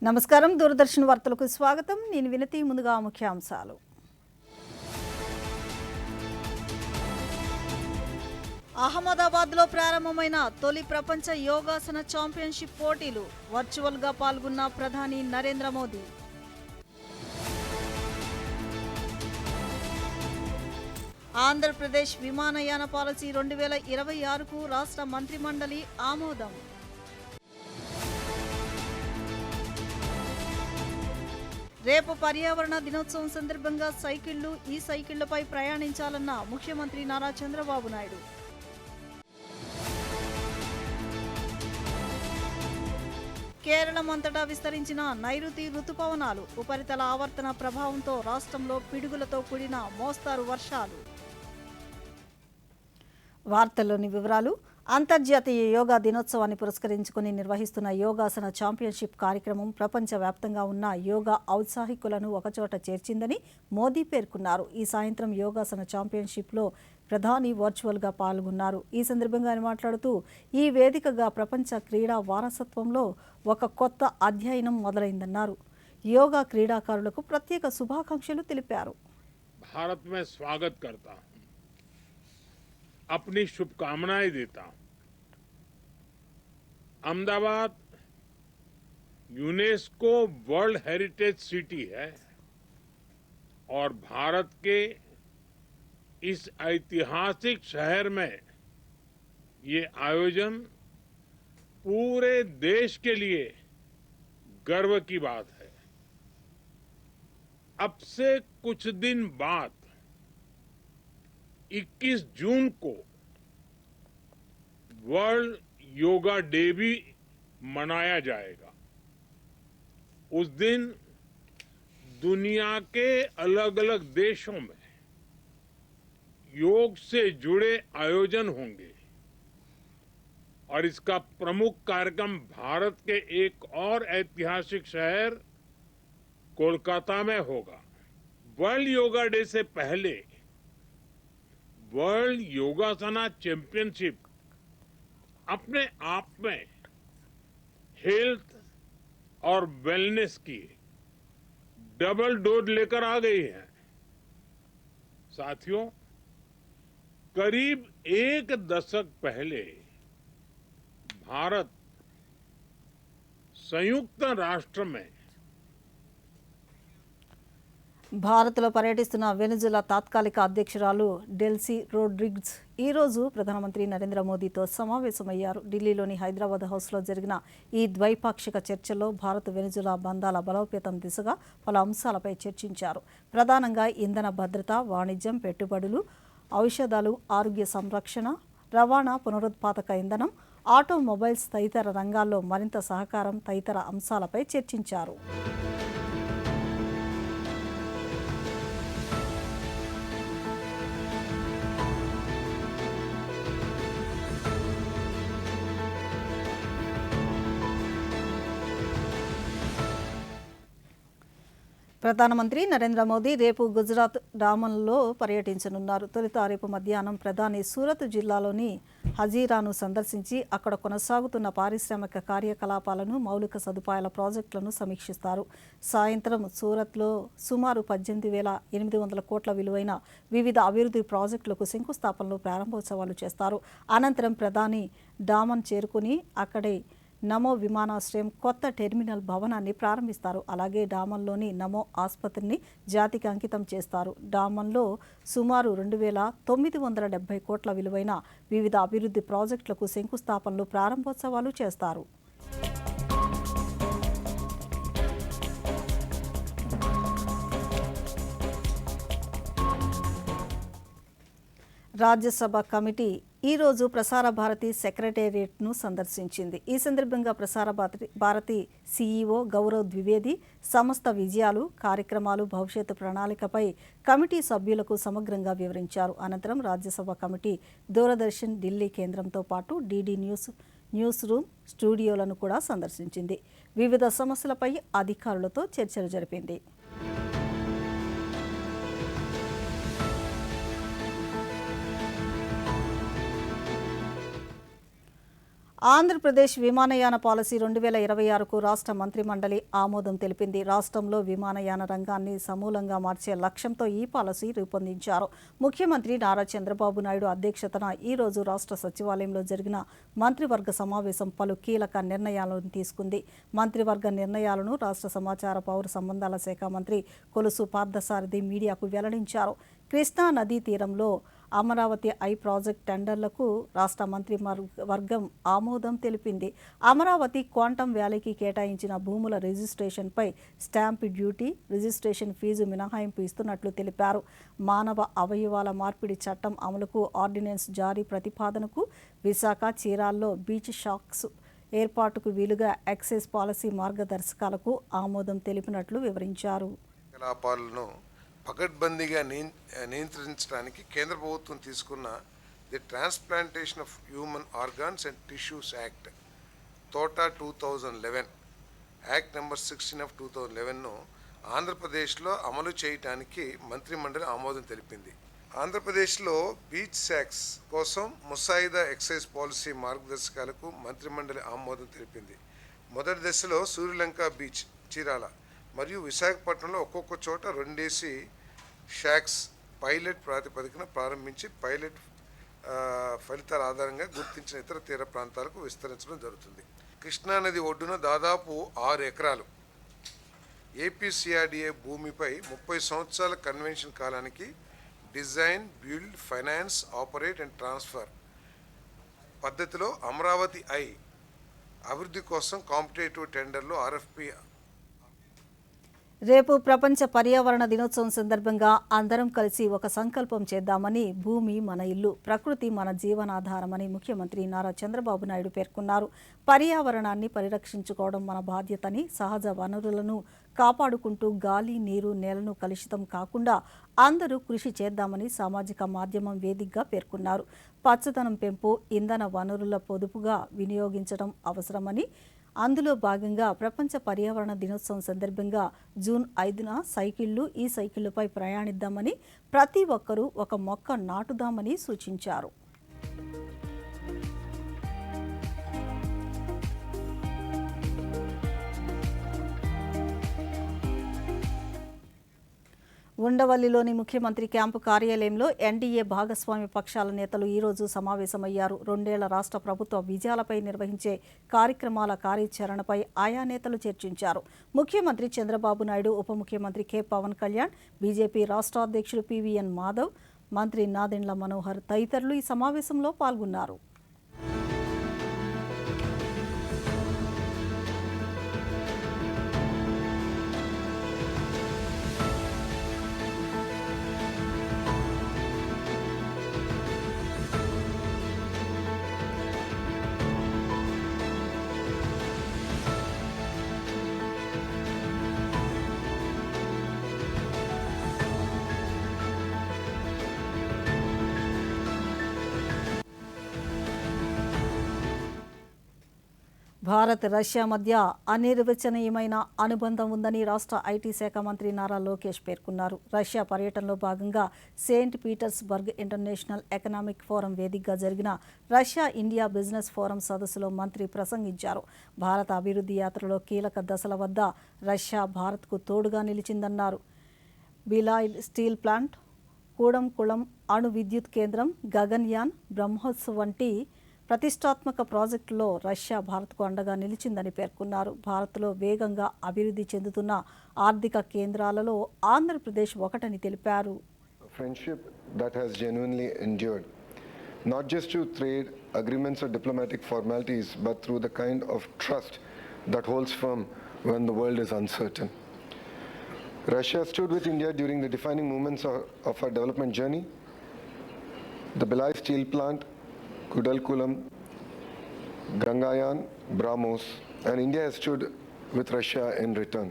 నమస్కారం దూరదర్శన్ వార్తలకు స్వాగతం నేను వినతి ముందుగా ముఖ్యాంశాలు అహ్మదాబాద్లో ప్రారంభమైన తొలి ప్రపంచ యోగాసన ఛాంపియన్షిప్ పోటీలు వర్చువల్గా పాల్గొన్న ప్రధాని నరేంద్ర మోదీ ఆంధ్రప్రదేశ్ విమానయాన పాలసీ 2026కు రాష్ట్ర మంత్రిమండలి ఆమోదం రేపు పర్యావరణ దినోత్సవం సందర్భంగా సైకిళ్లు ఈ సైకిళ్లపై ప్రయాణించాలన్న ముఖ్యమంత్రి నారా చంద్రబాబు నాయుడు కేరళం అంతటా విస్తరించిన నైరుతి రుతుపవనాలు ఉపరితల ఆవర్తన ప్రభావంతో రాష్ట్రంలో పిడుగులతో కూడిన మోస్తారు వర్షాలు. వార్తల్లోని వివరాలు. అంతర్జాతీయ యోగా దినోత్సవాన్ని పురస్కరించుకుని నిర్వహిస్తున్న యోగాసన ఛాంపియన్షిప్ కార్యక్రమం ప్రపంచవ్యాప్తంగా ఉన్న యోగా ఔత్సాహికులను ఒకచోట చేర్చిందని మోదీ పేర్కొన్నారు. ఈ సాయంత్రం యోగాసన ఛాంపియన్షిప్లో ప్రధాని వర్చువల్గా పాల్గొన్నారు. ఈ సందర్భంగా ఆయన మాట్లాడుతూ ఈ వేదికగా ప్రపంచ క్రీడా వారసత్వంలో ఒక కొత్త అధ్యయనం మొదలైందన్నారు. యోగా క్రీడాకారులకు ప్రత్యేక శుభాకాంక్షలు తెలిపారు. भारत में स्वागत करता हूं, अपनी शुभकामनाएं देता हूं. Ahmedabad UNESCO world heritage city है और भारत के इस ऐतिहासिक शहर में ये आयोजन पूरे देश के लिए गर्व की बात है. अब से कुछ दिन बाद 21 जून को वर्ल्ड योगा डे भी मनाया जाएगा. उस दिन दुनिया के अलग अलग देशों में योग से जुड़े आयोजन होंगे और इसका प्रमुख कार्यक्रम भारत के एक और ऐतिहासिक शहर कोलकाता में होगा. वर्ल्ड योगा डे से पहले वर्ल्ड योगासना चैंपियनशिप अपने आप में हेल्थ और वेलनेस की डबल डोज लेकर आ गई है. साथियों, करीब एक दशक पहले भारत संयुक्त राष्ट्र में భారత్లో పర్యటిస్తున్న వెనిజులా తాత్కాలిక అధ్యక్షురాలు డెల్సీ రోడ్రిగ్స్ ఈరోజు ప్రధానమంత్రి నరేంద్ర మోదీతో సమావేశమయ్యారు. ఢిల్లీలోని హైదరాబాద్ హౌస్లో జరిగిన ఈ ద్వైపాక్షిక చర్చల్లో భారత్ వెనిజులా బంధాల బలోపేతం దిశగా పలు అంశాలపై చర్చించారు. ప్రధానంగా ఇంధన భద్రత, వాణిజ్యం, పెట్టుబడులు, ఔషధాలు, ఆరోగ్య సంరక్షణ, రవాణా, పునరుత్పాదక ఇంధనం, ఆటోమొబైల్స్ తదితర రంగాల్లో మరింత సహకారం తదితర అంశాలపై చర్చించారు. ప్రధానమంత్రి నరేంద్ర మోదీ రేపు గుజరాత్ డామన్లో పర్యటించనున్నారు. తొలుత రేపు మధ్యాహ్నం ప్రధాని సూరత్ జిల్లాలోని హజీరాను సందర్శించి అక్కడ కొనసాగుతున్న పారిశ్రామిక కార్యకలాపాలను, మౌలిక సదుపాయాల ప్రాజెక్టులను సమీక్షిస్తారు. సాయంత్రం సూరత్లో సుమారు 18,800 కోట్ల విలువైన వివిధ అభివృద్ధి ప్రాజెక్టులకు శంకుస్థాపనలు, ప్రారంభోత్సవాలు చేస్తారు. అనంతరం ప్రధాని డామన్ చేరుకుని అక్కడే నమో విమానాశ్రయం కొత్త టెర్మినల్ భవనాన్ని ప్రారంభిస్తారు. అలాగే డామన్లోని నమో ఆసుపత్రిని జాతికి అంకితం చేస్తారు. డామన్లో సుమారు 2,970 కోట్ల విలువైన వివిధ అభివృద్ధి ప్రాజెక్టులకు శంకుస్థాపనలు, ప్రారంభోత్సవాలు చేస్తారు. రాజ్యసభ కమిటీ ఈరోజు ప్రసార భారతి సెక్రటేరియట్ను సందర్శించింది. ఈ సందర్భంగా ప్రసార భారతి సీఈఓ గౌరవ్ ద్వివేది సంస్థ విజయాలు, కార్యక్రమాలు, భవిష్యత్తు ప్రణాళికపై కమిటీ సభ్యులకు సమగ్రంగా వివరించారు. అనంతరం రాజ్యసభ కమిటీ దూరదర్శన్ ఢిల్లీ కేంద్రంతో పాటు డీడీ న్యూస్ రూమ్, స్టూడియోలను కూడా సందర్శించింది. వివిధ సమస్యలపై అధికారులతో చర్చలు జరిపింది. ఆంధ్రప్రదేశ్ విమానయాన పాలసీ 2026కు రాష్ట్ర మంత్రిమండలి ఆమోదం తెలిపింది. రాష్ట్రంలో విమానయాన రంగాన్ని సమూలంగా మార్చే లక్ష్యంతో ఈ పాలసీ రూపొందించారు. ముఖ్యమంత్రి నారా చంద్రబాబు నాయుడు అధ్యక్షతన ఈ రోజు రాష్ట్ర సచివాలయంలో జరిగిన మంత్రివర్గ సమావేశం పలు కీలక నిర్ణయాలను తీసుకుంది. మంత్రివర్గ నిర్ణయాలను రాష్ట్ర సమాచార పౌర సంబంధాల శాఖ మంత్రి కొలుసు పార్థసారథి మీడియాకు వెల్లడించారు. కృష్ణా నదీ తీరంలో అమరావతి ప్రాజెక్ట్ టెండర్లకు రాష్ట్ర మంత్రి వర్గం ఆమోదం తెలిపింది. అమరావతి క్వాంటమ్ వ్యాలీకి కేటాయించిన భూముల రిజిస్ట్రేషన్పై స్టాంప్ డ్యూటీ, రిజిస్ట్రేషన్ ఫీజు మినహాయింపు ఇస్తున్నట్లు తెలిపారు. మానవ అవయవాల మార్పిడి చట్టం అమలుకు ఆర్డినెన్స్ జారీ ప్రతిపాదనకు, విశాఖ, చీరాల్లో బీచ్ షాక్స్ ఏర్పాటుకు వీలుగా ఎక్సైజ్ పాలసీ మార్గదర్శకాలకు ఆమోదం తెలిపినట్లు వివరించారు. పకడ్బందీగా నియంత్రించడానికి కేంద్ర ప్రభుత్వం తీసుకున్న the transplantation of human organs and tissues act తోటా 2011 యాక్ట్ నెంబర్ 16 ఆఫ్ 2011ను ఆంధ్రప్రదేశ్లో అమలు చేయడానికి మంత్రిమండలి ఆమోదం తెలిపింది. ఆంధ్రప్రదేశ్లో బీచ్ శాక్స్ కోసం ముసాయిదా ఎక్సైజ్ పాలసీ మార్గదర్శకాలకు మంత్రిమండలి ఆమోదం తెలిపింది. మొదటి దశలో సూర్యలంక బీచ్, చీరాల మరియు విశాఖపట్నంలో ఒక్కొక్క చోట 2 షాక్స్ పైలట్ ప్రాతిపదికన ప్రారంభించి పైలట్ ఫలితాల ఆధారంగా గుర్తించిన ఇతర తీర ప్రాంతాలకు విస్తరించడం జరుగుతుంది. కృష్ణానది ఒడ్డున దాదాపు 6 ఎకరాలు ఏపీసీఆర్డీఏ భూమిపై 30 సంవత్సరాల కన్వెన్షన్ కాలానికి design, build, finance, operate and transfer పద్ధతిలో అమరావతి అభివృద్ధి కోసం కాంపిటేటివ్ టెండర్లు ఆర్ఎఫ్పి. రేపు ప్రపంచ పర్యావరణ దినోత్సవం సందర్భంగా అందరం కలిసి ఒక సంకల్పం చేద్దామని భూమి మన ఇల్లు, ప్రకృతి మన జీవనాధారమని ముఖ్యమంత్రి నారా చంద్రబాబు నాయుడు పేర్కొన్నారు. పర్యావరణాన్ని పరిరక్షించుకోవడం మన బాధ్యతని, సహజ వనరులను కాపాడుకుంటూ గాలి, నీరు, నేలను కలుషితం కాకుండా అందరూ కృషి చేద్దామని సామాజిక మాధ్యమం వేదికగా పేర్కొన్నారు. పచ్చదనం పెంపు, ఇంధన వనరుల పొదుపుగా వినియోగించడం అవసరమని, అందులో భాగంగా ప్రపంచ పర్యావరణ దినోత్సవం సందర్భంగా జూన్ 5న ఈ సైకిళ్లపై ప్రయాణిద్దామని, ప్రతి ఒక్కరూ ఒక మొక్క నాటుదామని సూచించారు. ఉండవల్లిలోని ముఖ్యమంత్రి క్యాంపు కార్యాలయంలో ఎన్డీఏ భాగస్వామ్య పక్షాల నేతలు ఈరోజు సమావేశమయ్యారు. 2 ఏళ్ల రాష్ట్ర ప్రభుత్వ విజయాలపై నిర్వహించే కార్యక్రమాల కార్యాచరణపై ఆయా నేతలు చర్చించారు. ముఖ్యమంత్రి చంద్రబాబు నాయుడు, ఉప ముఖ్యమంత్రి కె పవన్ కళ్యాణ్, బీజేపీ రాష్ట్ర అధ్యక్షుడు పివిఎన్ మాధవ్, మంత్రి నాదెండ్ల మనోహర్ తదితరులు ఈ సమావేశంలో పాల్గొన్నారు. భారత్, రష్యా మధ్య అనిర్వచనీయమైన అనుబంధం ఉందని రాష్ట్ర ఐటీ శాఖ మంత్రి నారా లోకేష్ పేర్కొన్నారు. రష్యా పర్యటనలో భాగంగా Saint Petersburg international economic forum వేదికగా జరిగిన రష్యా ఇండియా బిజినెస్ ఫోరం సదస్సులో మంత్రి ప్రసంగించారు. భారత అభివృద్ధి యాత్రలో కీలక దశల వద్ద రష్యా భారత్కు తోడుగా నిలిచిందన్నారు. బిలాయిల్ స్టీల్ ప్లాంట్, కూడంకుళం అణు విద్యుత్ కేంద్రం, గగన్యాన్, బ్రహ్మోస్ వంటి ప్రతిష్టాత్మక ప్రాజెక్టులో రష్యా భారత్కు అండగా నిలిచిందని పేర్కొన్నారు. భారత్లో వేగంగా అభివృద్ధి చెందుతున్న ఆర్థిక కేంద్రాలలో ఆంధ్రప్రదేశ్ ఒకటని తెలిపారు. Friendship that has genuinely endured, not just through trade agreements or diplomatic formalities, but through the kind of trust that holds firm when the world is uncertain. Russia stood with India during the defining moments of our development journey. The Billai steel plant, Kudalkulam, Gangayan, Brahmos, and India has stood with Russia in return.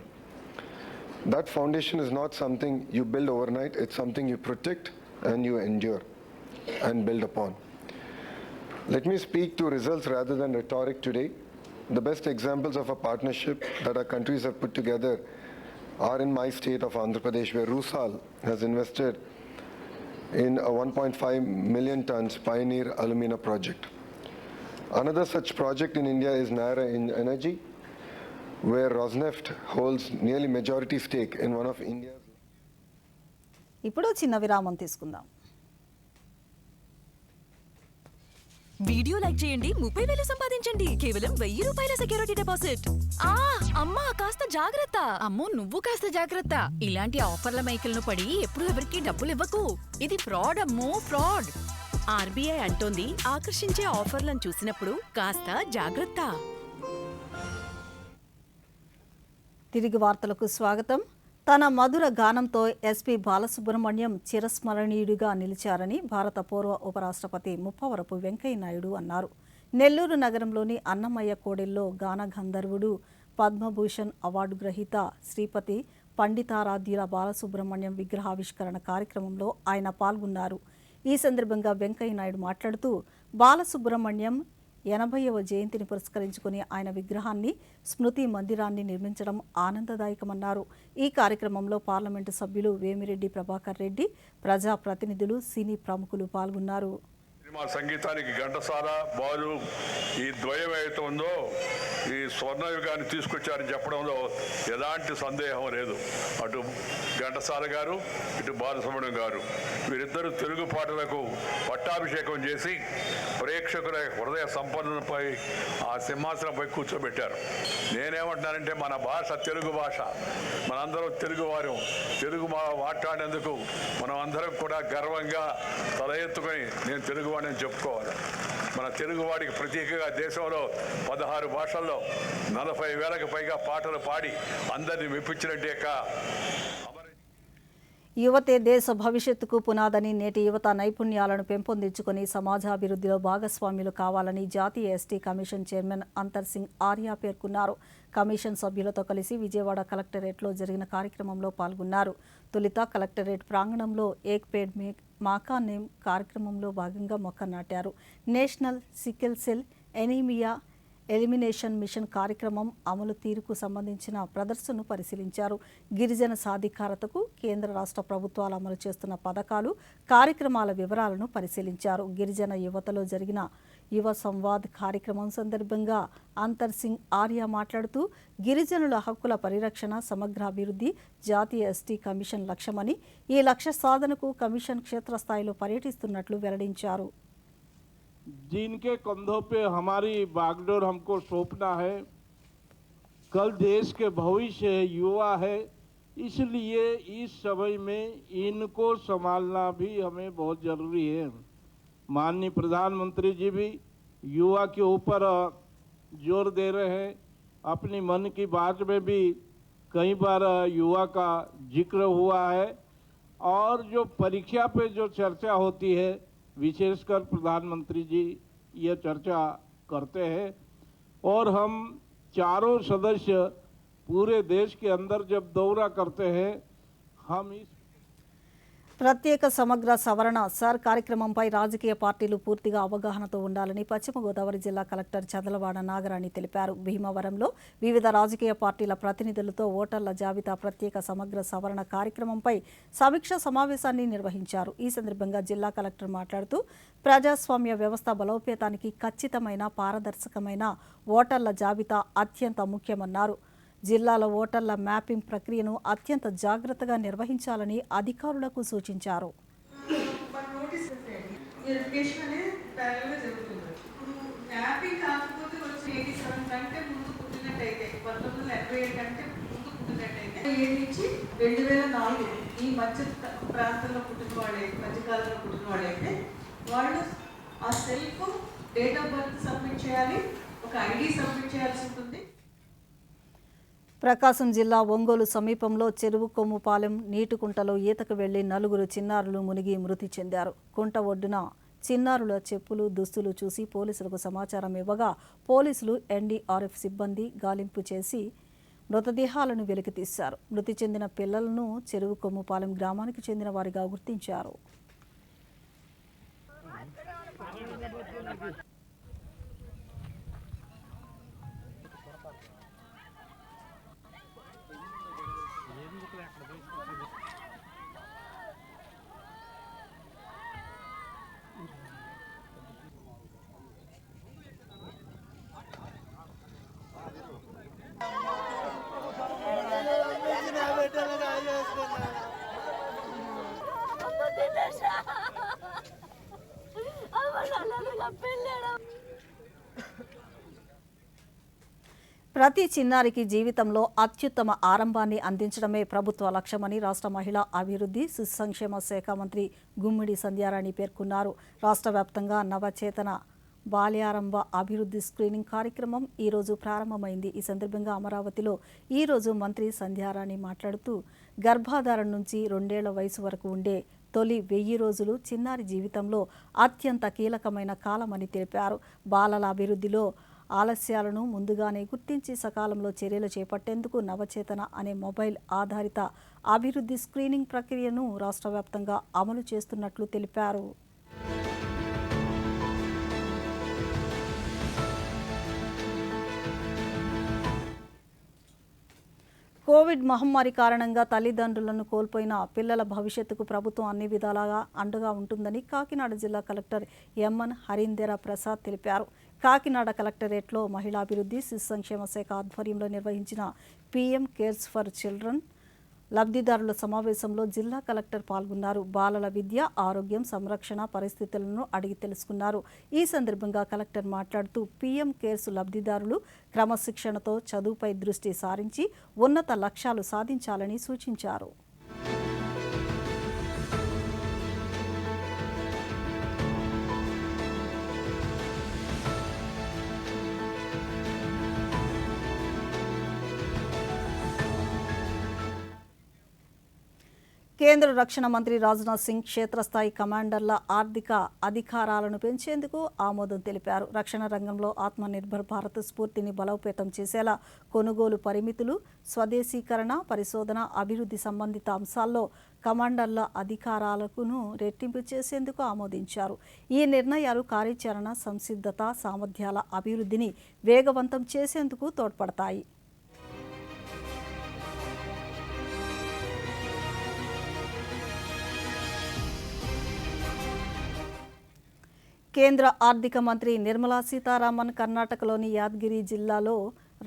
That foundation is not something you build overnight, it's something you protect and you endure and build upon. Let me speak to results rather than rhetoric today. The best examples of a partnership that our countries have put together are in my state of Andhra Pradesh, where Rusal has invested in a 1.5 million tons Pioneer Alumina project. Another such project in India is Nara Energy, where Rosneft holds nearly majority stake in one of India's. ఇప్పుడు చిన్న విరామం తీసుకుందాం. Video like చేయండి, 30,000 సంపాదించండి. కేవలం 1,000 రూపాయల security deposit. అమ్మా కాస్త జాగ్రత్త. అమ్మో నువ్వు కాస్త జాగ్రత్త. ఇలాంటి ఆఫర్ల మైకిల్ను పడి ఎప్పుడు ఎవరికి డబ్బులు ఇవ్వకు. ఇది ఫ్రాడ్ అమ్మో, ఫ్రాడ్. ఆర్బీఐ అంటోంది, ఆకర్షించే ఆఫర్లను చూసినప్పుడు కాస్త జాగ్రత్త. తిరిగి వార్తలకు స్వాగతం. తన మధుర గానంతో ఎస్పీ బాలసుబ్రహ్మణ్యం చిరస్మరణీయుడిగా నిలిచారని భారత పూర్వ ఉపరాష్ట్రపతి ముప్పవరపు వెంకయ్య నాయుడు అన్నారు. నెల్లూరు నగరంలోని అన్నమయ్య కోడెల్లో గాన గంధర్వుడు, పద్మభూషణ్ అవార్డు గ్రహీత శ్రీపతి పండితారాధ్యుల బాలసుబ్రహ్మణ్యం విగ్రహావిష్కరణ కార్యక్రమంలో ఆయన పాల్గొన్నారు. ఈ సందర్భంగా వెంకయ్య నాయుడు మాట్లాడుతూ బాలసుబ్రహ్మణ్యం 80వ జయంతిని పురస్కరించుకుని ఆయన విగ్రహాన్ని, స్మృతి మందిరాన్ని నిర్మించడం ఆనందదాయకమన్నారు. ఈ కార్యక్రమంలో పార్లమెంటు సభ్యులు వేమిరెడ్డి ప్రభాకర్ రెడ్డి, ప్రజాప్రతినిధులు, సినీ ప్రముఖులు పాల్గొన్నారు. సినిమా సంగీతానికి ఘంటసాల, బాలు ఈ ద్వయం ఏదైతే ఉందో ఈ స్వర్ణయుగాన్ని తీసుకొచ్చారని చెప్పడంలో ఎలాంటి సందేహం లేదు. అటు ఘంటసాల గారు, ఇటు బాలసుబ్రహ్మణ్యం గారు వీరిద్దరూ తెలుగు పాటలకు పట్టాభిషేకం చేసి ప్రేక్షకుల హృదయ సంపన్నంపై ఆ సింహాసనంపై కూర్చోబెట్టారు. నేనేమంటున్నానంటే మన భాష తెలుగు భాష, మనందరం తెలుగువారు, తెలుగు మాట్లాడేందుకు మనం అందరం కూడా గర్వంగా తల ఎత్తుకొని నేను తెలుగువాడిని చెప్పుకోవాలి. మన తెలుగువాడికి ప్రత్యేకంగా దేశంలో 16 భాషల్లో 40,000కు పైగా పాటలు పాడి అందరినీ మెప్పించినట్టే. యువతే దేశ భవిష్యత్తుకు పునాదని, నేటి యువత నైపుణ్యాలను పెంపొందించుకుని సమాజాభివృద్ధిలో భాగస్వామ్యులు కావాలని జాతీయ ఎస్టీ కమిషన్ చైర్మన్ అంతర్ సింగ్ ఆర్యా పేర్కొన్నారు. కమిషన్ సభ్యులతో కలిసి విజయవాడ కలెక్టరేట్లో జరిగిన కార్యక్రమంలో పాల్గొన్నారు. తొలుత కలెక్టరేట్ ప్రాంగణంలో ఏక్ పేడ్ మాకా నేమ్ కార్యక్రమంలో భాగంగా మొక్క నాటారు. National sickle cell anaemia elimination mission కార్యక్రమం అమలు తీరుకు సంబంధించిన ప్రదర్శనను పరిశీలించారు. గిరిజన సాధికారతకు కేంద్ర రాష్ట్ర ప్రభుత్వాలు అమలు చేస్తున్న పథకాలు, కార్యక్రమాల వివరాలను పరిశీలించారు. గిరిజన యువతలో జరిగిన యువ సంవాద్ కార్యక్రమం సందర్భంగా అంతర్ సింగ్ ఆర్యా మాట్లాడుతూ గిరిజనుల హక్కుల పరిరక్షణ, సమగ్రాభివృద్ధి జాతీయ ఎస్టీ కమిషన్ లక్ష్యమని, ఈ లక్ష్య సాధనకు కమిషన్ క్షేత్రస్థాయిలో పర్యటిస్తున్నట్లు వెల్లడించారు. जिनके कंधों पे हमारी बागडोर हमको सौंपना है, कल देश के भविष्य युवा है, इसलिए इस समय में इनको संभालना भी हमें बहुत ज़रूरी है. माननीय प्रधानमंत्री जी भी युवा के ऊपर जोर दे रहे हैं. अपनी मन की बात में भी कई बार युवा का जिक्र हुआ है, और जो परीक्षा पे जो चर्चा होती है विशेषकर प्रधानमंत्री जी ये चर्चा करते हैं. और हम चारों सदस्य पूरे देश के अंदर जब दौरा करते हैं, हम इस ప్రత్యేక సమగ్ర సవరణ సార్ కార్యక్రమంపై రాజకీయ పార్టీలు పూర్తిగా అవగాహనతో ఉండాలని పశ్చిమ గోదావరి జిల్లా కలెక్టర్ చదలవాడ నాగరాణి తెలిపారు. భీమవరంలో వివిధ రాజకీయ పార్టీల ప్రతినిధులతో ఓటర్ల జాబితా ప్రత్యేక సమగ్ర సవరణ కార్యక్రమంపై సమీక్ష సమావేశాన్ని నిర్వహించారు. ఈ సందర్భంగా జిల్లా కలెక్టర్ మాట్లాడుతూ ప్రజాస్వామ్య వ్యవస్థ బలోపేతానికి ఖచ్చితమైన, పారదర్శకమైన ఓటర్ల జాబితా అత్యంత ముఖ్యమన్నారు. జిల్లాలో ఓటర్ల మ్యాపింగ్ ప్రక్రియను అత్యంత జాగ్రత్తగా నిర్వహించాలని అధికారులకు సూచించారు. ఈ మధ్య ప్రాంతంలో పుట్టిన వాళ్ళైతే, మధ్యకాలంలో పుట్టిన వాళ్ళైతే వాళ్ళు ఆ self date of birth submit చేయాలి, ఒక ఐడి సబ్మిట్ చేయాల్సి ఉంటుంది. ప్రకాశం జిల్లా ఒంగోలు సమీపంలో చెరువు కొమ్ముపాలెం నీటికుంటలో ఈతకు వెళ్లి 4 చిన్నారులు మునిగి మృతి చెందారు. కుంట ఒడ్డున చిన్నారుల చెప్పులు, దుస్తులు చూసి పోలీసులకు సమాచారం ఇవ్వగా పోలీసులు, ఎన్డీఆర్ఎఫ్ సిబ్బంది గాలింపు చేసి మృతదేహాలను వెలికితీశారు. మృతి చెందిన పిల్లలను చెరువు కొమ్ముపాలెం గ్రామానికి చెందిన వారిగా గుర్తించారు. ప్రతి చిన్నారికి జీవితంలో అత్యుత్తమ ఆరంభాన్ని అందించడమే ప్రభుత్వ లక్ష్యమని రాష్ట్ర మహిళా అభివృద్ధి శిశు సంక్షేమ శాఖ మంత్రి గుమ్మిడి సంధ్యారాణి పేర్కొన్నారు. రాష్ట్ర వ్యాప్తంగా నవచేతన బాల్యారంభ అభివృద్ధి స్క్రీనింగ్ కార్యక్రమం ఈరోజు ప్రారంభమైంది. ఈ సందర్భంగా అమరావతిలో ఈరోజు మంత్రి సంధ్యారాణి మాట్లాడుతూ గర్భాధారణ నుంచి 2 ఏళ్ల వయసు వరకు ఉండే తొలి 1000 రోజులు చిన్నారి జీవితంలో అత్యంత కీలకమైన కాలమని తెలిపారు. బాలల అభివృద్ధిలో ఆలస్యాలను ముందుగానే గుర్తించి సకాలంలో చర్యలు చేపట్టేందుకు నవచేతన అనే మొబైల్ ఆధారిత అభివృద్ధి స్క్రీనింగ్ ప్రక్రియను రాష్ట్ర వ్యాప్తంగా అమలు చేస్తున్నట్లు తెలిపారు. కోవిడ్ మహమ్మారి కారణంగా తల్లిదండ్రులను కోల్పోయిన పిల్లల భవిష్యత్తుకు ప్రభుత్వం అన్ని విధాలుగా అండగా ఉంటుందని కాకినాడ జిల్లా కలెక్టర్ ఎంఎన్ హరీందర్ ప్రసాద్ తెలిపారు. కాకినాడ కలెక్టరేట్లో మహిళాభివృద్ధి శిశు సంక్షేమ శాఖ ఆధ్వర్యంలో నిర్వహించిన పీఎం కేర్స్ ఫర్ చిల్డ్రన్ లబ్ధిదారుల సమావేశంలో జిల్లా కలెక్టర్ పాల్గొన్నారు. బాలల విద్య, ఆరోగ్యం, సంరక్షణ పరిస్థితులను అడిగి తెలుసుకున్నారు. ఈ సందర్భంగా కలెక్టర్ మాట్లాడుతూ పీఎం కేర్స్ లబ్ధిదారులు క్రమశిక్షణతో చదువుపై దృష్టి సారించి ఉన్నత లక్ష్యాలు సాధించాలని సూచించారు. కేంద్ర రక్షణ మంత్రి రాజ్నాథ్ సింగ్ క్షేత్రస్థాయి కమాండర్ల ఆర్థిక అధికారాలను పెంచేందుకు ఆమోదం తెలిపారు. రక్షణ రంగంలో ఆత్మనిర్భర్ భారత్ స్ఫూర్తిని బలోపేతం చేసేలా కొనుగోలు పరిమితులు, స్వదేశీకరణ, పరిశోధన, అభివృద్ధి సంబంధిత అంశాల్లో కమాండర్ల అధికారాలను రెట్టింపు చేసేందుకు ఆమోదించారు. ఈ నిర్ణయాలు కార్యాచరణ సంసిద్ధత, సామర్థ్యాల అభివృద్ధిని వేగవంతం చేసేందుకు తోడ్పడతాయి. కేంద్ర ఆర్థిక మంత్రి నిర్మలా సీతారామన్ కర్ణాటకలోని యాదగిరి జిల్లాలో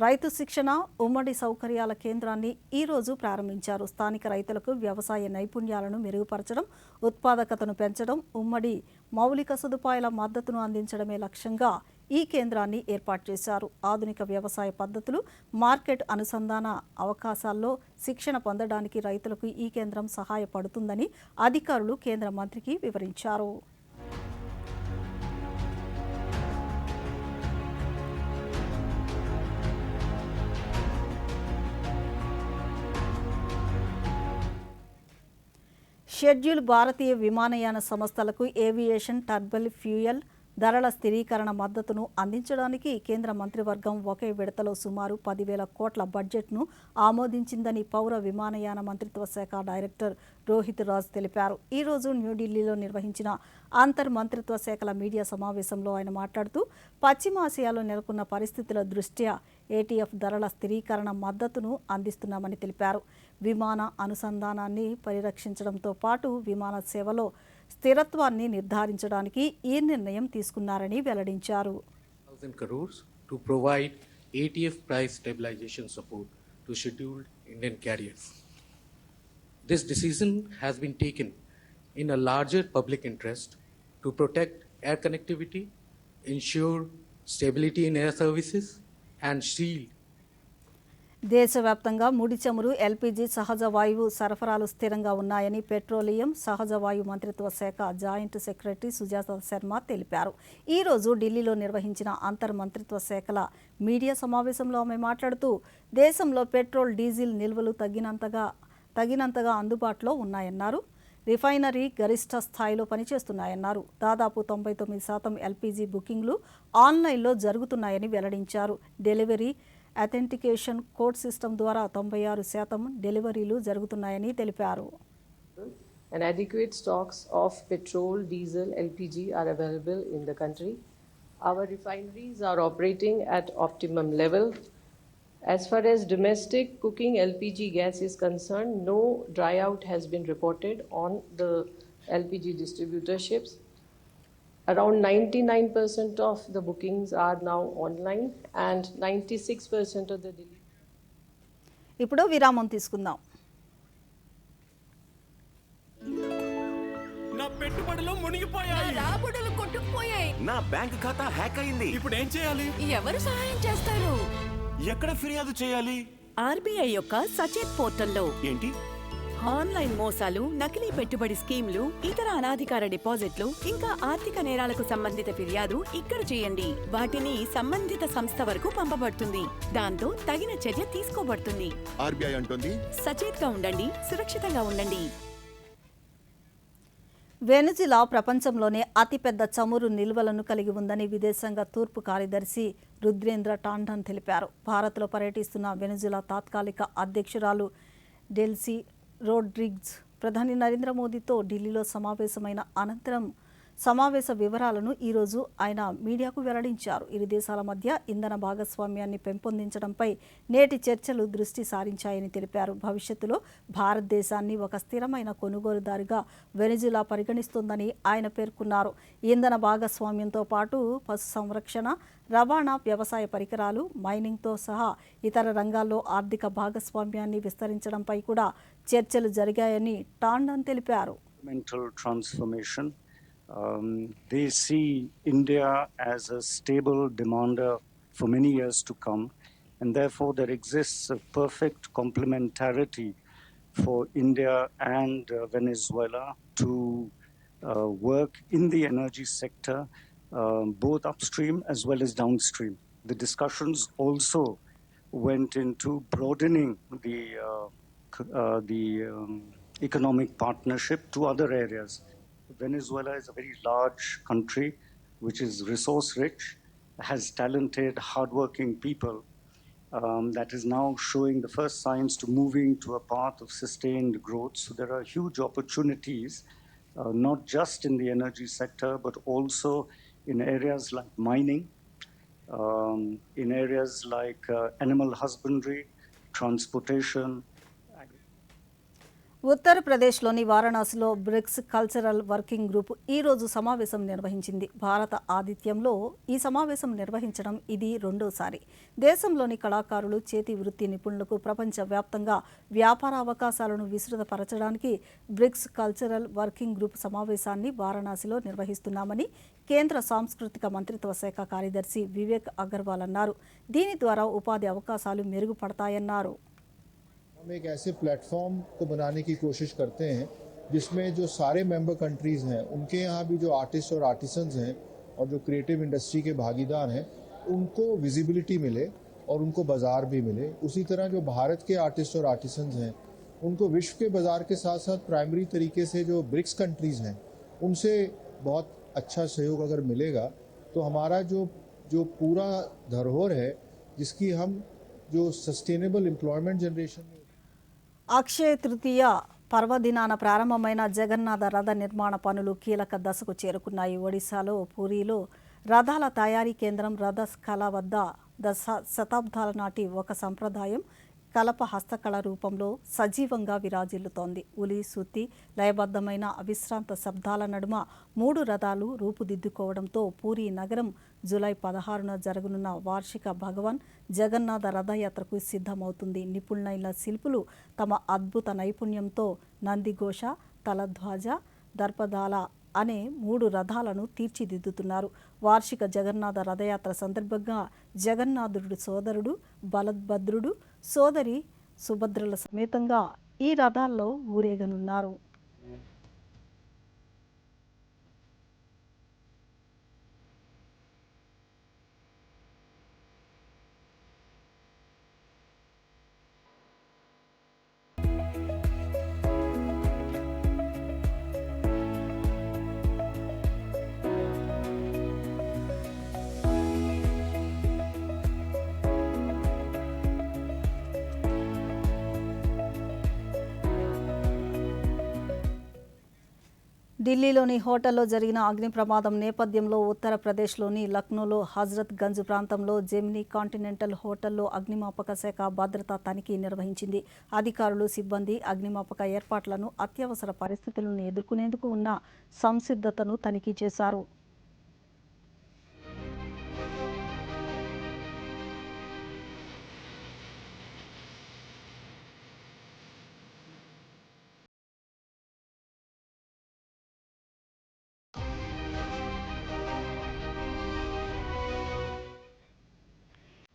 రైతు శిక్షణ, ఉమ్మడి సౌకర్యాల కేంద్రాన్ని ఈరోజు ప్రారంభించారు. స్థానిక రైతులకు వ్యవసాయ నైపుణ్యాలను మెరుగుపరచడం, ఉత్పాదకతను పెంచడం, ఉమ్మడి మౌలిక సదుపాయాల మద్దతును అందించడమే లక్ష్యంగా ఈ కేంద్రాన్ని ఏర్పాటు చేశారు. ఆధునిక వ్యవసాయ పద్ధతులు, మార్కెట్ అనుసంధాన అవకాశాల్లో శిక్షణ పొందడానికి రైతులకు ఈ కేంద్రం సహాయపడుతుందని అధికారులు కేంద్ర మంత్రికి వివరించారు. షెడ్యూల్ భారతీయ విమానయాన సంస్థలకు ఏవియేషన్ టర్బల్ ఫ్యూయల్ ధరల స్థిరీకరణ మద్దతును అందించడానికి కేంద్ర మంత్రివర్గం ఒకే విడతలో సుమారు 10,000 కోట్ల బడ్జెట్ను ఆమోదించిందని పౌర విమానయాన మంత్రిత్వ శాఖ డైరెక్టర్ రోహిత్ రాజ్ తెలిపారు. ఈరోజు న్యూఢిల్లీలో నిర్వహించిన అంతర్ మంత్రిత్వ శాఖల మీడియా సమావేశంలో ఆయన మాట్లాడుతూ పశ్చిమాసియాలో నెలకొన్న పరిస్థితుల దృష్ట్యా ఏటీఎఫ్ ధరల స్థిరీకరణ మద్దతును అందిస్తున్నామని తెలిపారు. విమాన అనుసంధానాన్ని పరిరక్షించడంతో పాటు విమాన సేవలో స్థిరత్వాన్ని నిర్ధారించడానికి ఈ నిర్ణయం తీసుకున్నారని వెల్లడించారు. 1,000 crores to provide ATF price stabilization support to scheduled Indian carriers. This decision has been taken in a larger public interest to protect air connectivity, ensure stability in air services, and shield దేశవ్యాప్తంగా ముడి చమురు, LPG, సహజ వాయువు సరఫరాలు స్థిరంగా ఉన్నాయని petroleum, సహజ వాయు మంత్రిత్వ శాఖ జాయింట్ సెక్రటరీ సుజాత శర్మ తెలిపారు. ఈరోజు ఢిల్లీలో నిర్వహించిన అంతర్ మంత్రిత్వ శాఖల మీడియా సమావేశంలో ఆమె మాట్లాడుతూ దేశంలో పెట్రోల్, డీజిల్ నిల్వలు తగినంతగా అందుబాటులో ఉన్నాయన్నారు. రిఫైనరీ గరిష్ట స్థాయిలో పనిచేస్తున్నాయన్నారు. దాదాపు 99% ఎల్పీజీ బుకింగ్లు ఆన్లైన్లో జరుగుతున్నాయని వెల్లడించారు. డెలివరీ అథెంటికేషన్ కోడ్ సిస్టమ్ ద్వారా 96% డెలివరీలు జరుగుతున్నాయని తెలిపారు. And adequate stocks of petrol, diesel, LPG are available in the country. Our refineries are operating at optimum level. As far as domestic cooking LPG gas is concerned, no dry out has been reported on the LPG distributorships. Around 99% of the bookings are now online and 96% of the delivery. ఇప్పుడు విరామం తీసుకుందాం. నా పెట్టుబడులు మునిగిపోయాయి, రాబడులు కొట్టుకుపోయాయి, నా bank ఖాతా hack అయింది. ఇప్పుడు ఏం చేయాలి? ఎవరు సహాయం చేస్తారు? ఎక్కడ ఫిర్యాదు చేయాలి? ఆర్బీఐ యొక్క సచేత్ పోర్టల్లో. ఏంటి? ఆన్లైన్ మోసాలు, నకిలీ పెట్టుబడి స్కీమ్లు, ఇతర అనాధికార డిపాజిట్లు, ఇంకా ఆర్థిక నేరాలకు సంబంధిత ఫిర్యాదు ఇక్కడ చేయండి. వాటిని సంబంధిత సంస్థ వరకు పంపబడుతుంది. దాంతో తగిన చర్య తీసుకోబడుతుంది. ఆర్బీఐ అంటుంది సచేత్గా ఉండండి, సురక్షితంగా ఉండండి. వెనిజులా ప్రపంచంలోనే అతిపెద్ద చమురు నిల్వలను కలిగి ఉందని విదేశాంగ తూర్పు కార్యదర్శి రుద్రేంద్ర టాండన్ తెలిపారు. భారత్లో పర్యటిస్తున్న వెనిజులా తాత్కాలిక అధ్యక్షురాలు డెల్సీ రోడ్రిగ్స్ ప్రధాని నరేంద్ర మోదీతో ఢిల్లీలో సమావేశమైన అనంతరం సమావేశ వివరాలను ఈరోజు ఆయన మీడియాకు వెల్లడించారు. ఇరు దేశాల మధ్య ఇంధన భాగస్వామ్యాన్ని పెంపొందించడంపై నేటి చర్చలు దృష్టి సారించాయని తెలిపారు. భవిష్యత్తులో భారతదేశాన్ని ఒక స్థిరమైన కొనుగోలుదారుగా వెనిజులా పరిగణిస్తోందని ఆయన పేర్కొన్నారు. ఇంధన భాగస్వామ్యంతో పాటు పశు సంరక్షణ, రవాణా, వ్యవసాయ పరికరాలు, మైనింగ్తో సహా ఇతర రంగాల్లో ఆర్థిక భాగస్వామ్యాన్ని విస్తరించడంపై కూడా చర్చలు జరిగాయని టాండన్ తెలిపారు. They see India as a stable demander for many years to come, and therefore there exists a perfect complementarity for India and Venezuela to work in the energy sector, both upstream as well as downstream. The discussions also went into broadening the economic partnership to other areas. Venezuela is a very large country which is resource rich, has talented, hardworking people that is now showing the first signs to moving to a path of sustained growth. So there are huge opportunities, not just in the energy sector, but also in areas like mining, in areas like animal husbandry, transportation. ఉత్తరప్రదేశ్లోని వారణాసిలో bricks cultural working group ఈ రోజు సమావేశం నిర్వహించింది. భారత ఆతిథ్యంలో ఈ సమావేశం నిర్వహించడం ఇది రెండోసారి. దేశంలోని కళాకారులు, చేతి వృత్తి నిపుణులకు ప్రపంచవ్యాప్తంగా వ్యాపార అవకాశాలను విస్తృతపరచడానికి బ్రిక్స్ కల్చరల్ వర్కింగ్ గ్రూప్ సమావేశాన్ని వారణాసిలో నిర్వహిస్తున్నామని కేంద్ర సాంస్కృతిక మంత్రిత్వ శాఖ కార్యదర్శి వివేక్ అగర్వాల్ అన్నారు. దీని ద్వారా ఉపాధి అవకాశాలు మెరుగుపడతాయన్నారు. हम एक ऐसे प्लेटफॉर्म को बनाने की कोशिश करते हैं जिसमें जो सारे मेंबर कंट्रीज़ हैं उनके यहाँ भी जो आर्टिस्ट और आर्टिसंस हैं और जो क्रिएटिव इंडस्ट्री के भागीदार हैं उनको विजिबिलिटी मिले और उनको बाज़ार भी मिले. उसी तरह जो भारत के आर्टिस्ट और आर्टिसंस हैं उनको विश्व के बाज़ार के साथ साथ प्राइमरी तरीके से जो ब्रिक्स कंट्रीज़ हैं उनसे बहुत अच्छा सहयोग अगर मिलेगा तो हमारा जो पूरा धरोहर है जिसकी हम जो सस्टेनेबल एम्प्लॉयमेंट जनरेशन में. అక్షయ తృతీయ పర్వదినాన ప్రారంభమైన జగన్నాథ రథ నిర్మాణ పనులు కీలక దశకు చేరుకున్నాయి. ఒడిశాలో పూరీలో రథాల తయారీ కేంద్రం రథస్కల వద్ద శతాబ్దాల నాటి ఒక సంప్రదాయం కలప హస్తకళ రూపంలో సజీవంగా విరాజిల్లుతోంది. ఉలి, సుత్తి, లయబద్ధమైన అవిశ్రాంత శబ్దాల నడుమ 3 రథాలు రూపుదిద్దుకోవడంతో పూరీ నగరం జూలై 16న జరగనున్న వార్షిక భగవాన్ జగన్నాథ రథయాత్రకు సిద్ధమవుతుంది. నిపుణులైన శిల్పులు తమ అద్భుత నైపుణ్యంతో నందిఘోష, తలధ్వజ, దర్పదాల అనే 3 రథాలను తీర్చిదిద్దుతున్నారు. వార్షిక జగన్నాథ రథయాత్ర సందర్భంగా జగన్నాథుడు సోదరుడు బలభద్రుడు, సోదరి సుభద్రల సమేతంగా ఈ రథాల్లో ఊరేగనున్నారు. ఢిల్లీలోని హోటల్లో జరిగిన అగ్ని ప్రమాదం నేపథ్యంలో ఉత్తరప్రదేశ్లోని లక్నోలో హజ్రత్ గంజ్ ప్రాంతంలో జెమినీ కాంటినెంటల్ హోటల్లో అగ్నిమాపక శాఖ భద్రతా తనిఖీ నిర్వహించింది. అధికారులు, సిబ్బంది అగ్నిమాపక ఏర్పాట్లను, అత్యవసర పరిస్థితులను ఎదుర్కొనేందుకు ఉన్న సంసిద్ధతను తనిఖీ చేశారు.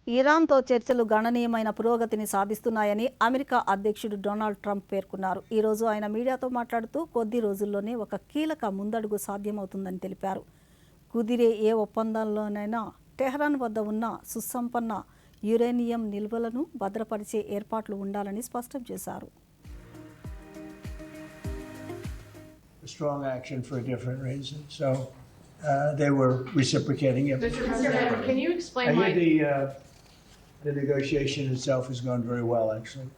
ఇరాన్తో చర్చలు గణనీయమైన పురోగతిని సాధిస్తున్నాయని అమెరికా అధ్యక్షుడు డొనాల్డ్ ట్రంప్ పేర్కొన్నారు. ఈరోజు ఆయన మీడియాతో మాట్లాడుతూ కొద్ది రోజుల్లోనే ఒక కీలక ముందడుగు సాధ్యమవుతుందని తెలిపారు. కుదిరే ఏ ఒప్పందంలోనైనా టెహ్రాన్ వద్ద ఉన్న సుసంపన్న యురేనియం నిల్వలను భద్రపరిచే ఏర్పాట్లు ఉండాలని స్పష్టం చేశారు. Strong action for a different reason. So they were reciprocating it. Mr. President, can you explain I why hear the negotiation itself has gone very well, actually.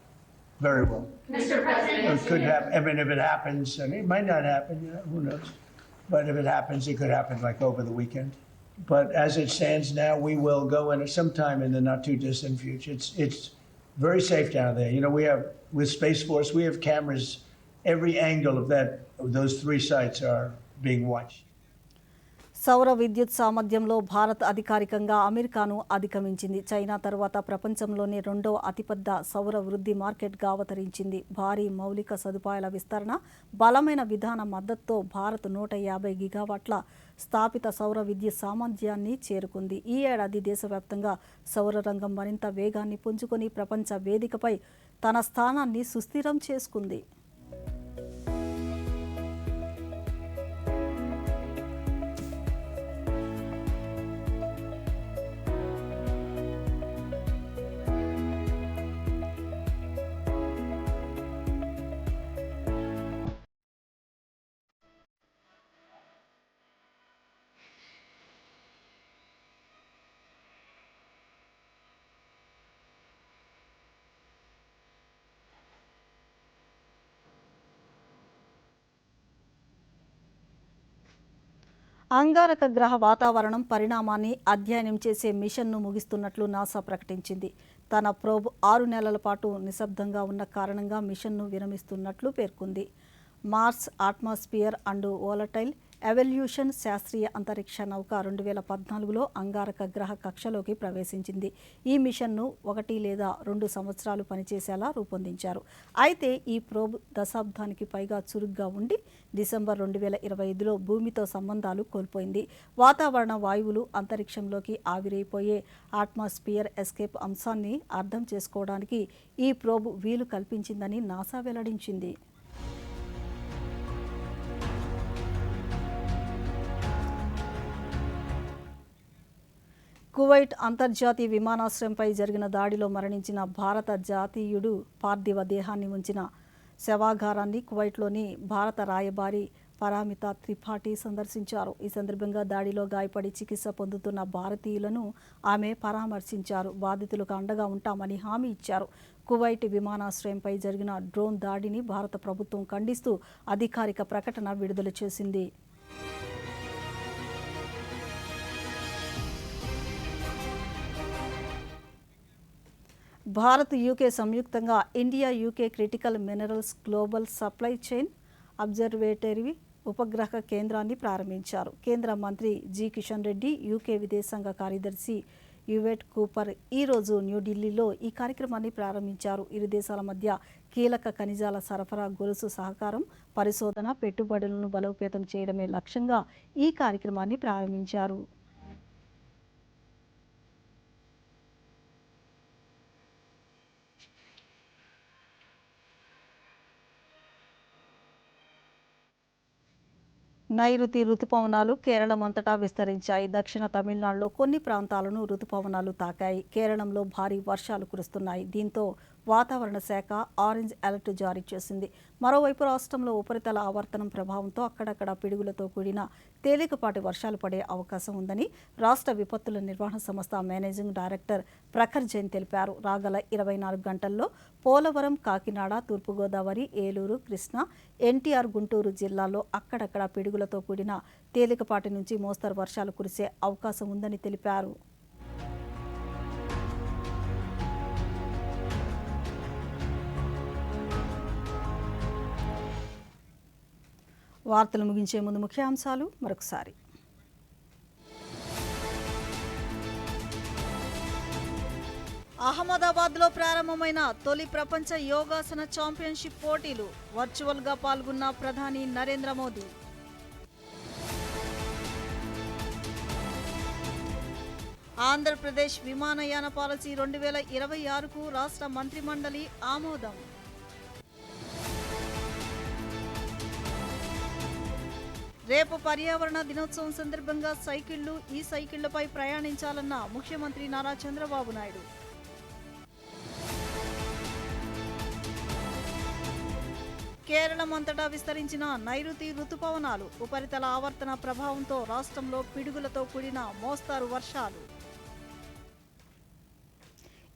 Very well. Mr. President, It could happen. I mean, if it happens, I mean, it might not happen, you know, who knows? But if it happens, it could happen like over the weekend. But as it stands now, we will go in sometime in the not too distant future. It's very safe down there. You know, we have, with Space Force, we have cameras. Every angle of those 3 sites are being watched. సౌర విద్యుత్ సామర్థ్యంలో భారత్ అధికారికంగా అమెరికాను అధిగమించింది. China తర్వాత ప్రపంచంలోనే 2వ అతిపెద్ద సౌర వృద్ధి మార్కెట్గా అవతరించింది. భారీ మౌలిక సదుపాయాల విస్తరణ, బలమైన విధాన మద్దతుతో భారత్ 150 గిగావాట్ల స్థాపిత సౌర విద్యుత్ సామర్థ్యాన్ని చేరుకుంది. ఈ ఏడాది దేశవ్యాప్తంగా సౌర రంగం మరింత వేగాన్ని పుంజుకొని ప్రపంచ వేదికపై తన స్థానాన్ని సుస్థిరం చేసుకుంది. అంగారక గ్రహ వాతావరణం పరిణామాన్ని అధ్యయనం చేసే మిషన్ను ముగిస్తున్నట్లు నాసా ప్రకటించింది. తన ప్రోబ్ 6 నెలల పాటు నిశ్శబ్దంగా ఉన్న కారణంగా మిషన్ను విరమిస్తున్నట్లు పేర్కొంది. Mars atmosphere and volatile evolution శాస్త్రీయ అంతరిక్ష నౌక 2014లో అంగారక గ్రహ కక్షలోకి ప్రవేశించింది. ఈ మిషన్ను 1 లేదా 2 సంవత్సరాలు పనిచేసేలా రూపొందించారు. అయితే ఈ ప్రోబ్ దశాబ్దానికి పైగా చురుగ్గా ఉండి డిసెంబర్ 2025లో భూమితో సంబంధాలు కోల్పోయింది. వాతావరణ వాయువులు అంతరిక్షంలోకి ఆవిరైపోయే అట్మాస్ఫియర్ ఎస్కేప్ అంశాన్ని అర్థం చేసుకోవడానికి ఈ ప్రోబ్ వీలు కల్పించిందని నాసా వెల్లడించింది. కువైట్ అంతర్జాతీయ విమానాశ్రయంపై జరిగిన దాడిలో మరణించిన భారత జాతీయుడు పార్థివ దేహాన్ని ఉంచిన శవాగారాన్ని కువైట్లోని భారత రాయబారి పరామిత త్రిపాఠి సందర్శించారు. ఈ సందర్భంగా దాడిలో గాయపడి చికిత్స పొందుతున్న భారతీయులను ఆమె పరామర్శించారు. బాధితులకు అండగా ఉంటామని హామీ ఇచ్చారు. కువైట్ విమానాశ్రయంపై జరిగిన డ్రోన్ దాడిని భారత ప్రభుత్వం ఖండిస్తూ అధికారిక ప్రకటన విడుదల చేసింది. భారత్ యూకే సంయుక్తంగా India UK critical minerals global supply chain observatory ఉపగ్రహ కేంద్రాన్ని ప్రారంభించారు. కేంద్ర మంత్రి జి కిషన్ రెడ్డి, యూకే విదేశాంగ కార్యదర్శి యువెట్ కూపర్ ఈరోజు న్యూఢిల్లీలో ఈ కార్యక్రమాన్ని ప్రారంభించారు. ఇరు దేశాల మధ్య కీలక ఖనిజాల సరఫరా గొలుసు సహకారం, పరిశోధన, పెట్టుబడులను బలోపేతం చేయడమే లక్ష్యంగా ఈ కార్యక్రమాన్ని ప్రారంభించారు. నైరుతి రుతుపవనాలు కేరళం అంతటా విస్తరించాయి. దక్షిణ తమిళనాడులో కొన్ని ప్రాంతాలను రుతుపవనాలు తాకాయి. కేరళంలో భారీ వర్షాలు కురుస్తున్నాయి. దీంతో వాతావరణ శాఖ ఆరెంజ్ అలర్ట్ జారీ చేసింది. మరోవైపు రాష్ట్రంలో ఉపరితల ఆవర్తనం ప్రభావంతో అక్కడక్కడ పిడుగులతో కూడిన తేలికపాటి వర్షాలు పడే అవకాశం ఉందని రాష్ట్ర విపత్తుల నిర్వహణ సంస్థ మేనేజింగ్ డైరెక్టర్ ప్రఖర్ జైన్ తెలిపారు. రాగల 24 గంటల్లో పోలవరం, కాకినాడ, తూర్పుగోదావరి, ఏలూరు, కృష్ణా, ఎన్టీఆర్, గుంటూరు జిల్లాల్లో అక్కడక్కడ పిడుగులతో కూడిన తేలికపాటి నుంచి మోస్తరు వర్షాలు కురిసే అవకాశం ఉందని తెలిపారు. వార్తలు ముగించే ముందు ముఖ్యాంశాలు మరొకసారి. అహ్మదాబాద్లో ప్రారంభమైన తొలి ప్రపంచ యోగాసన ఛాంపియన్షిప్ పోటీలు వర్చువల్గా పాల్గొన్న ప్రధాని నరేంద్ర మోదీ. ఆంధ్రప్రదేశ్ విమానయాన పాలసీ 2026కు రాష్ట్ర మంత్రిమండలి ఆమోదం. రేపు పర్యావరణ దినోత్సవం సందర్భంగా సైకిళ్లు, ఈ సైకిళ్లపై ప్రయాణించాలన్న ముఖ్యమంత్రి నారా చంద్రబాబు నాయుడు. కేరళం అంతటా విస్తరించిన నైరుతి రుతుపవనాలు. ఉపరితల ఆవర్తన ప్రభావంతో రాష్ట్రంలో పిడుగులతో కూడిన మోస్తారు వర్షాలు.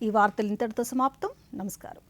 ఈ వార్తలు ఇంతటితో సమాప్తం. నమస్కారం.